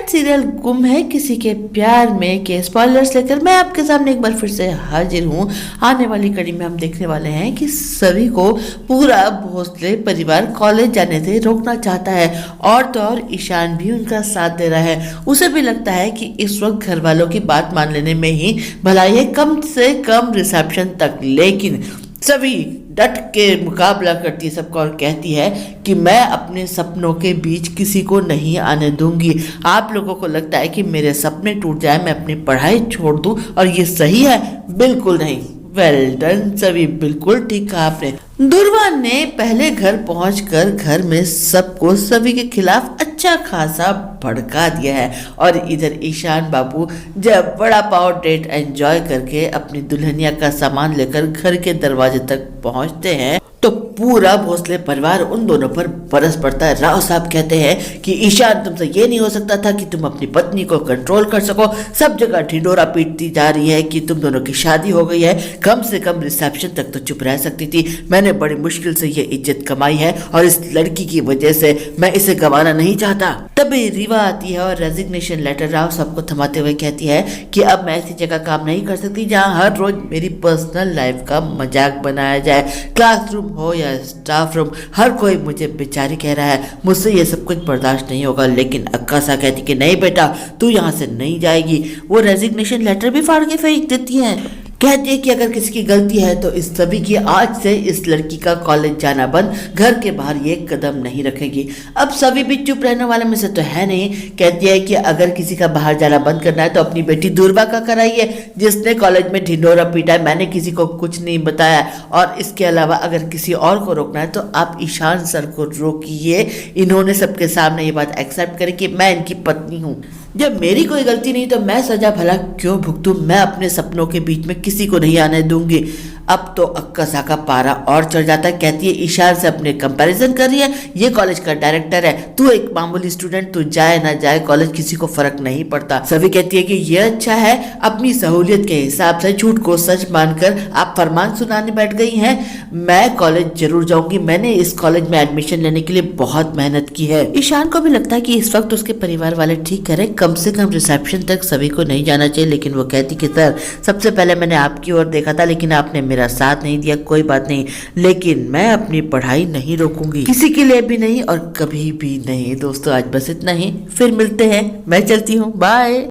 Serial गुम है किसी के प्यार में के स्पॉयलर्स लेकर मैं आपके सामने एक बार फिर से हाजिर हूँ। आने वाली कड़ी में हम देखने वाले हैं कि सभी को पूरा भोसले परिवार कॉलेज जाने से रोकना चाहता है और तो और ईशान भी उनका साथ दे रहा है। उसे भी लगता है कि इस वक्त घर वालों की बात मान लेने में ही भलाई है, कम से कम रिसेप्शन तक। लेकिन सभी डट के मुकाबला करती है सबका और कहती है कि मैं अपने सपनों के बीच किसी को नहीं आने दूंगी। आप लोगों को लगता है कि मेरे सपने टूट जाए, मैं अपनी पढ़ाई छोड़ दूं और ये सही है? बिल्कुल नहीं। वेल डन सभी, बिल्कुल ठीक कहा आपने। दुर्वा ने पहले घर पहुंचकर घर में सबको सभी के खिलाफ अच्छा खासा भड़का दिया है और इधर ईशान बाबू जब बड़ा पाव डेट एंजॉय करके अपनी दुल्हनिया का सामान लेकर घर के दरवाजे तक पहुंचते हैं तो पूरा भोसले परिवार उन दोनों पर बरस पड़ता है। राव साहब कहते हैं कि ईशान, तुमसे ये नहीं हो सकता था कि तुम अपनी पत्नी को कंट्रोल कर सको। सब जगह ढिंडोरा पीटती जा रही है कि तुम दोनों की शादी हो गई है, कम से कम रिसेप्शन तक तो चुप रह सकती थी। मैंने बड़ी मुश्किल से ये इज्जत कमाई है और इस लड़की की वजह से मैं इसे गंवाना नहीं चाहता। तभी रीवा आती है और रेजिग्नेशन लेटर राव साहब को थमाते हुए कहती है कि अब मैं ऐसी जगह काम नहीं कर सकती जहाँ हर रोज मेरी पर्सनल लाइफ का मजाक बनाया जाए। क्लासरूम हो या स्टाफ रूम, हर कोई मुझे बेचारी कह रहा है। मुझसे ये सब कुछ बर्दाश्त नहीं होगा। लेकिन अक्का सा कहती कि नहीं बेटा, तू यहाँ से नहीं जाएगी। वो रेजिग्नेशन लेटर भी फाड़ के फेंक देती है। कहती है कि अगर किसी की गलती है तो इस सभी की आज से इस लड़की का कॉलेज जाना बंद, घर के बाहर ये कदम नहीं रखेगी। अब सभी भी चुप रहने वाले में से तो है नहीं। कहती है कि अगर किसी का बाहर जाना बंद करना है तो अपनी बेटी दुर्वा का कराइए, जिसने कॉलेज में ढिंडोरा पीटा है। मैंने किसी को कुछ नहीं बताया और इसके अलावा अगर किसी और को रोकना है तो आप ईशान सर को रोकिए। इन्होंने सबके सामने ये बात एक्सेप्ट करी कि मैं इनकी पत्नी हूँ। जब मेरी कोई गलती नहीं तो मैं सजा भला क्यों भुगतूं? मैं अपने सपनों के बीच में किसी को नहीं आने दूंगी। अब तो अक्का का पारा और चढ़ जाता है। कहती है ईशान से अपने कंपैरिजन कर रही है, ये कॉलेज का डायरेक्टर है, तू एक मामूली स्टूडेंट, तू जाए ना जाए कॉलेज किसी को फर्क नहीं पड़ता। सभी कहती है कि ये अच्छा है, अपनी सहूलियत के हिसाब से झूठ को सच मानकर आप फरमान सुनाने बैठ गई हैं। मैं कॉलेज जरूर जाऊंगी, मैंने इस कॉलेज में एडमिशन लेने के लिए बहुत मेहनत की है। ईशान को भी लगता है कि इस वक्त उसके परिवार वाले ठीक करें, कम से कम रिसेप्शन तक सभी को नहीं जाना चाहिए। लेकिन वो कहती कि सर, सबसे पहले मैंने आपकी ओर देखा था लेकिन आपने मेरा साथ नहीं दिया। कोई बात नहीं, लेकिन मैं अपनी पढ़ाई नहीं रोकूंगी, किसी के लिए भी नहीं और कभी भी नहीं। दोस्तों आज बस इतना ही, फिर मिलते हैं। मैं चलती हूँ, बाय।